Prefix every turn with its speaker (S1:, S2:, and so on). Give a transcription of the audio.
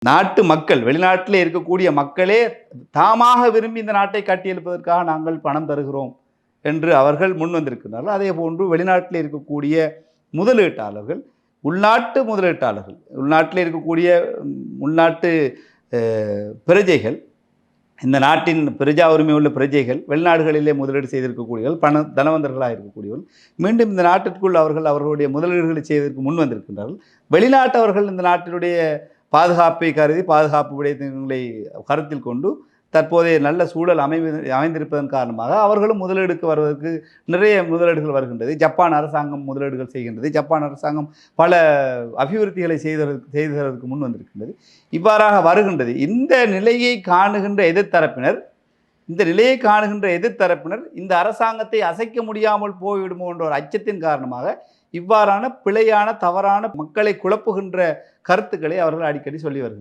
S1: நாட்டு மக்கள், வெளிநாட்டிலே இருக்கக்கூடிய மக்களே தாமாக விரும்பி இந்த நாட்டை கட்டியெழுப்பதற்காக நாங்கள் பணம் தருகிறோம் என்று அவர்கள் முன் வந்திருக்கிறார்கள். அதே போன்று வெளிநாட்டில் இருக்கக்கூடிய முதலீட்டாளர்கள், உள்நாட்டு முதலீட்டாளர்கள், உள்நாட்டில் இருக்கக்கூடிய உள்நாட்டு பிரஜைகள், இந்த நாட்டின் பிரஜா உரிமை உள்ள பிரஜைகள், வெளிநாடுகளிலே முதலீடு செய்திருக்கக்கூடியவர்கள், தனவந்தர்களாக இருக்கக்கூடியவர்கள் மீண்டும் இந்த நாட்டிற்குள் அவர்களுடைய முதலீடுகளை செய்வதற்கு முன் வந்திருக்கின்றார்கள். வெளிநாட்டவர்கள் இந்த நாட்டினுடைய பாதுகாப்பை கருதி பாதுகாப்பு விடயங்களை கருத்தில் கொண்டு தற்போதைய நல்ல சூழல் அமைந்திருப்பதன் காரணமாக அவர்களும் முதலீடுக்கு வருவதற்கு நிறைய முதலீடுகள் வருகின்றது. ஜப்பான் அரசாங்கம் முதலீடுகள் செய்கின்றது. ஜப்பான் அரசாங்கம் பல அபிவிருத்திகளை செய்ததற்கு முன் வந்திருக்கின்றது. இவ்வாறாக வருகின்றது. இந்த நிலையை காணுகின்ற எதிர்த்தரப்பினர் இந்த அரசாங்கத்தை அசைக்க முடியாமல் போய்விடுமோ என்ற ஒரு அச்சத்தின் காரணமாக இவ்வாறான பிழையான, தவறான, மக்களை குழப்புகின்ற கருத்துக்களை அவர்கள் அடிக்கடி சொல்லி வருகின்றனர்.